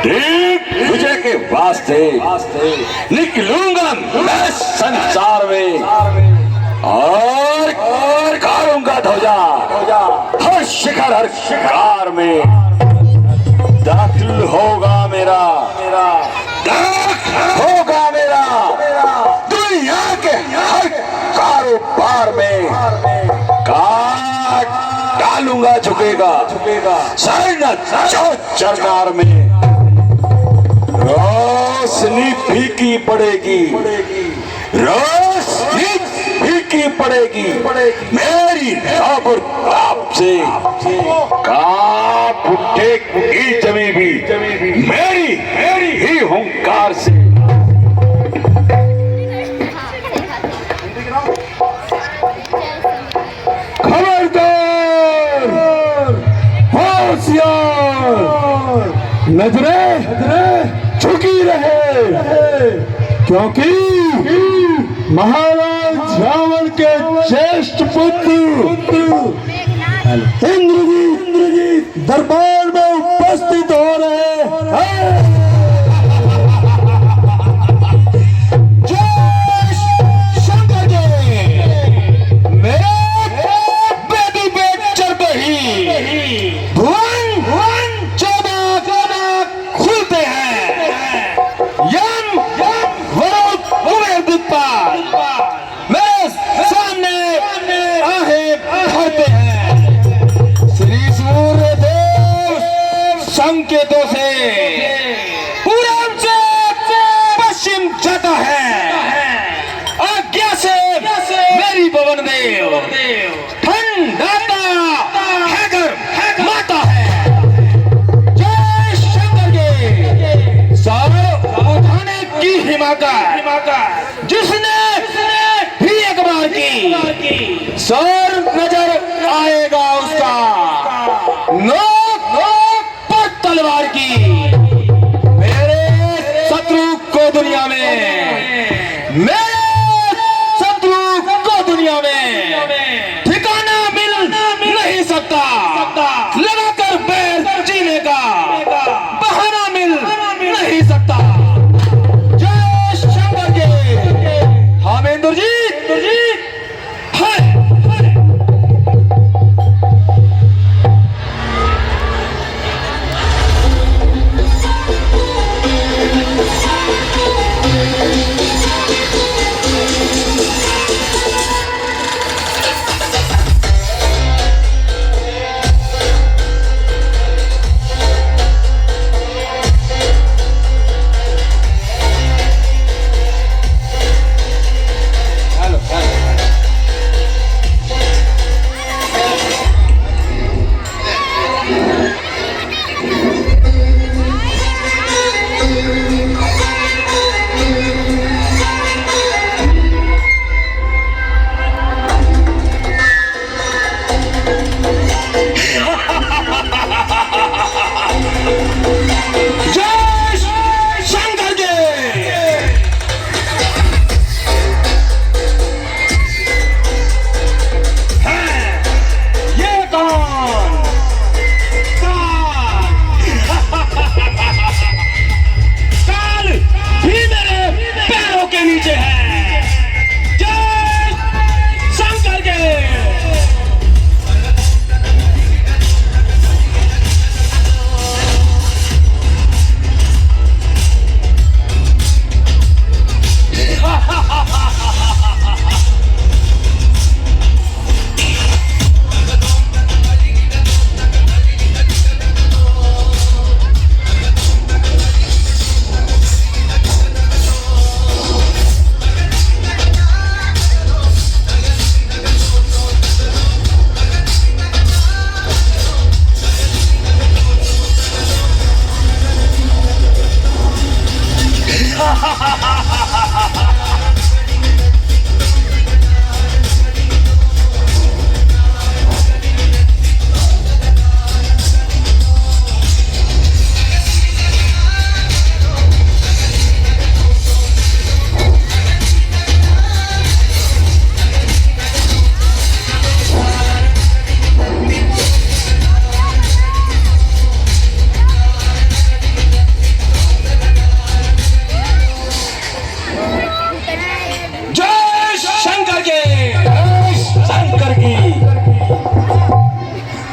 ठीक विजय के वास्ते निकलूंगा मैं संसार में और गाड़ूंगा ध्वजा हर शिखर हर शिकार में। दाखिल होगा मेरा होगा मेरा दुनिया के हर कारोबार में। काट डालूंगा झुकेगा सरना चरनार में। रोशनी फीकी पड़ेगी रोशनी फीकी पड़ेगी मेरी राब और ताप से। कांप उठेगी जमी भी मेरी ही हुंकार से। खबरदार होशियार नजरें झुकी रहे क्योंकि महाराज रावण के ज्येष्ठ पुत्र इंद्रजीत दरबार में उपस्थित हो रहे हैं। संकेतों से पूरब से पश्चिम जाता है आज्ञा से मेरी पवन देव ठंडाता है घर माता है। जय शंकर के सर उठाने की हिमाकत जिसने भी एक बार की सर नजर आएगा उसका तलवार की। मेरे शत्रु को दुनिया में ठिकाना मिल नहीं सकता। लगाकर पैर जीने का बहाना मिल नहीं सकता। जय शंकर के हाँ इंद्रजीत है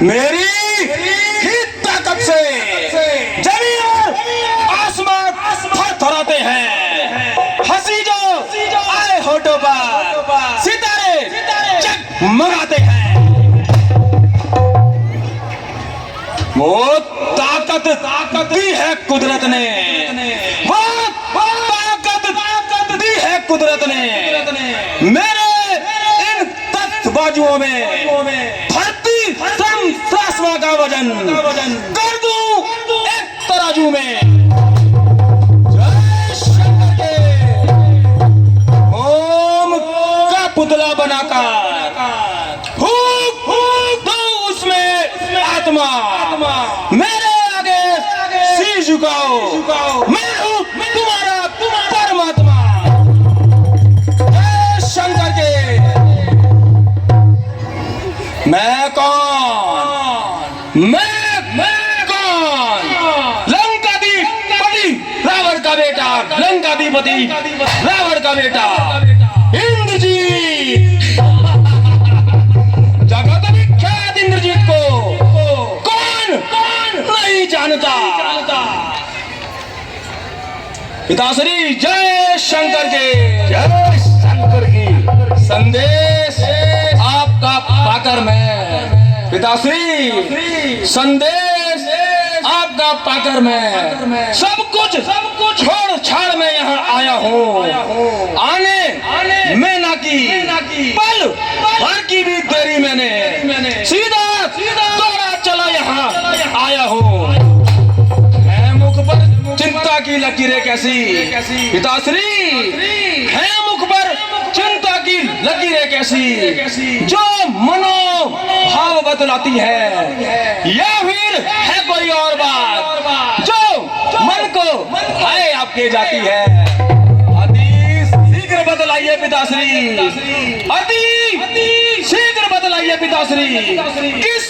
मेरी ही ताकत से जमीन और आसमान थरथराते हैं। हंसी जो आए होठों पर सितारे जगमगाते हैं। वो ताकत दी है कुदरत ने, वो ताकत दी है कुदरत ने मेरे इन तख्त बाजुओं में धरती आसमां का वजन कर दूं एक तराजू में। जय शंकर के ओम का पुतला बनाकर फूंक दो उसमें आत्मा। मेरे आगे शीश झुकाओ, मैं हूं तुम्हारा परमात्मा। जय शंकर के मैं कौन, मैं कौन? लंकाधिपति रावण का बेटा, लंकाधिपति रावण का बेटा इंद्रजीत। जगत विख्यात इंद्रजीत को कौन नहीं जानता। पिताश्री जय शंकर के, जय शंकर की। संदेश आपका पाकर मैं, पिताश्री संदेश आपका पाकर मैं सब कुछ छोड़ छाड़ मैं यहाँ आया हूँ। आने में ना की पल भर की भी देरी मैंने सीधा दौड़ा चला यहाँ आया हूँ। है मुख पर चिंता की लकीरें कैसी, पिताश्री है मुख पर चिंता की लकीरें कैसी, जो मनो भाव बतलाती है, या फिर है कोई और बात जो मन को भाए आपके जाती है। अति शीघ्र बतलाइए पिताश्री, अति शीघ्र बतलाइए पिताश्री, किस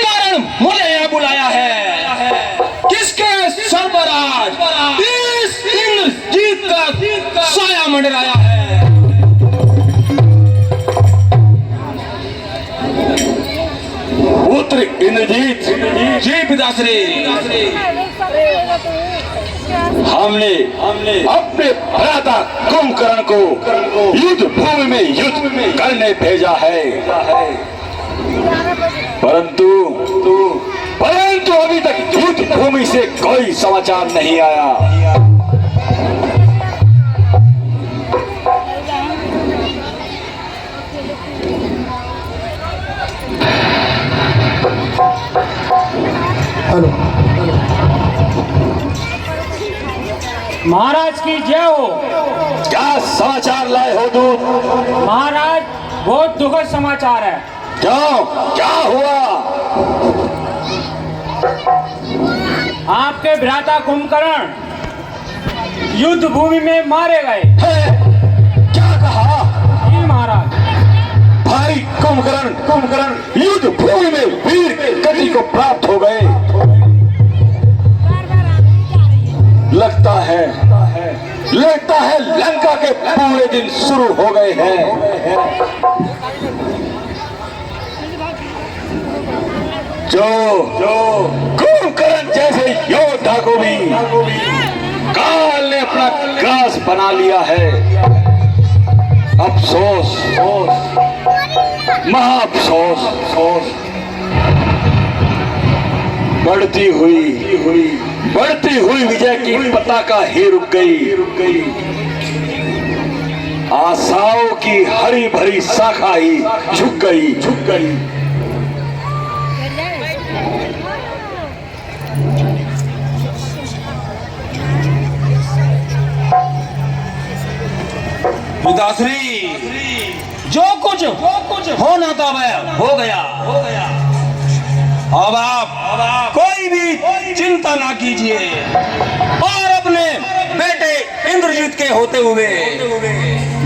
कारण मुझे यहाँ बुलाया है, किसके सर पर आज इस इंद्रजीत का साया मंडराया है। पुत्र इंद्रजीत, जी पिताश्री, हमने अपने भ्राता कुंभकर्ण को युद्ध भूमि में युद्ध करने भेजा है, परंतु अभी तक युद्ध भूमि से कोई समाचार नहीं आया। हेलो महाराज की जय हो। क्या समाचार लाए हो दूत? महाराज बहुत दुखद समाचार है। क्यों, क्या हुआ? आपके भ्राता कुंभकर्ण युद्ध भूमि में मारे गए। क्या कहा? जी महाराज। भाई कुंभकर्ण युद्ध भूमि में वीर गति को प्राप्त हो गए। लगता है लंका के पूरे दिन शुरू हो गए हैं। जो कुंभकर्ण जैसे योद्धा को भी काल ने अपना ग्रास बना लिया है। अफसोस, महा अफसोस। बढ़ती हुई विजय की पताका ही रुक गई। आशाओं की हरी भरी शाखा ही झुक गई। पिताश्री जो कुछ होना था वह हो गया। अब आप कोई भी चिंता ना कीजिए और अपने बेटे इंद्रजीत के होते हुए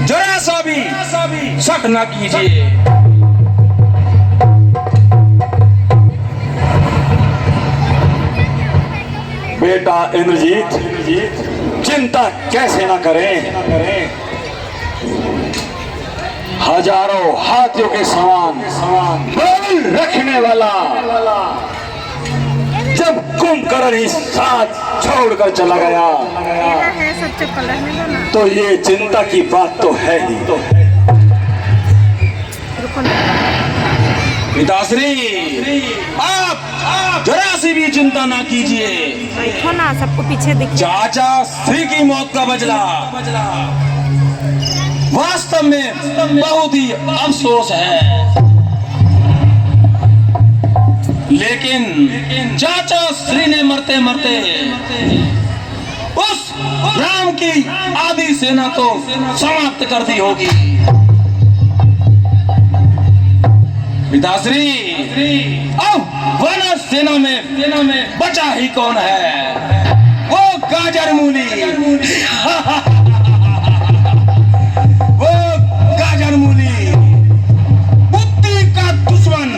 जरा सा भी शक ना कीजिए। बेटा इंद्रजीत चिंता कैसे ना करें। हजारों हाथियों के समान बल रखने वाला कुंभकर्ण ही साथ छोड़कर चला गया है सब चप्पल रखने दो ना। तो ये चिंता की बात तो है ही। रुको ना। पिताश्री, आप जरा सी भी चिंता ना कीजिए। बैठो ना, सबको पीछे दिखिए। चाचा श्री की मौत का बदला वास्तव में बहुत ही अफसोस है, लेकिन चाचा श्री ने मरते मरते उस राम की आधी सेना को समाप्त कर दी होगी। पिताश्री, अब वानर सेना में बचा ही कौन है? वो गाजर मूली वो गाजर मूली, बुद्धि का दुश्मन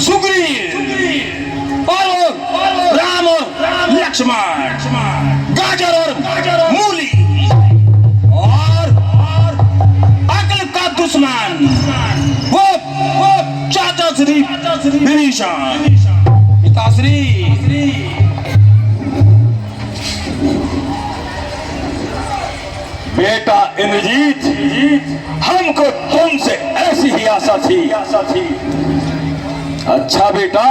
सुग्रीव और राम और लक्ष्मण, गाजर और मूली, और अकल का दुश्मन वो चाचा श्री विभीषण। पिताश्री, बेटा इंद्रजीत, हमको तुमसे ऐसी ही आशा थी। अच्छा बेटा,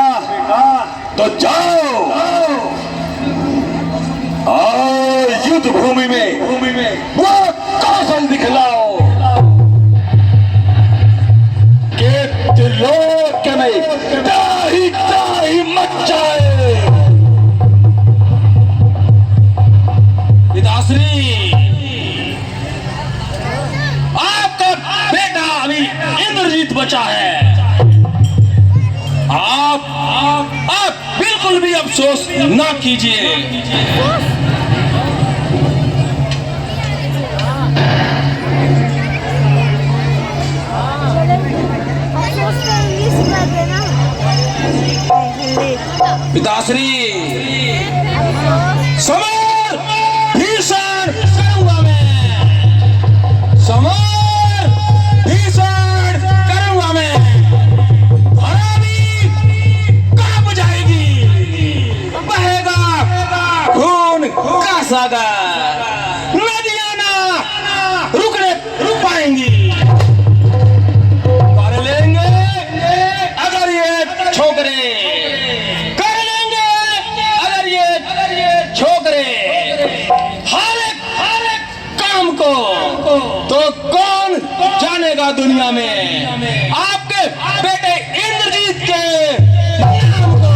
तो जाओ और युद्ध भूमि में वो कौशल दिखलाओ कि त्रिलोक में ताही मच जाए। पिताश्री, आपका बेटा अभी इंद्रजीत बचा है। आप बिल्कुल भी अफसोस ना कीजिए। पिताश्री, समर भीषण करूंगा मैं, समर भीषण करूंगा मैं। धरा भी कांप जाएगी, बहेगा खून का सागर, नदियां ना रुक पाएंगी। कर लेंगे अगर ये छोकरे, कर लेंगे अगर ये छोकरे हर एक काम को, तो कौन जानेगा दुनिया में आपके बेटे इंद्रजीत के नाम को।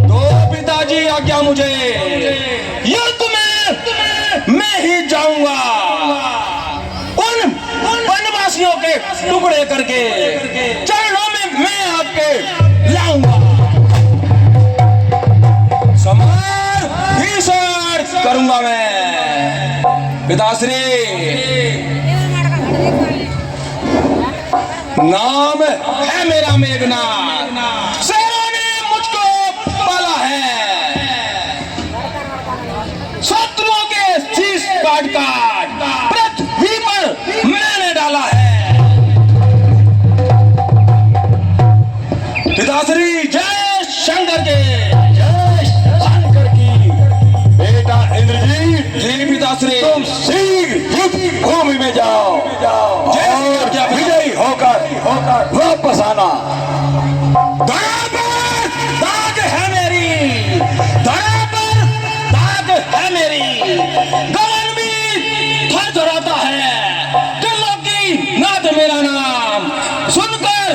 तो पिताजी आज्ञा मुझे, युद्ध में मैं ही जाऊंगा, उन वनवासियों के टुकड़े करके चरणों में मैं आपके लाऊंगा। समर भीषण करूंगा मैं। पिताश्री, नाम है मेरा मेघनाथ, शेरों ने मुझको पाला है, शत्रुओं के शीश काट पृथ्वी पर मैंने डाला है। पिताश्री, जय शंकर के, जय शंकर की। बेटा इंद्रजीत, जी पिताश्री, तुम शीघ्र युद्ध भूमि में जाओ और विजयी होकर वापस आना। धरा पर दाग है मेरी, धरा पर दाग है मेरी, गगन भी थरथराता है, त्रिलोकी नाथ मेरा नाम सुनकर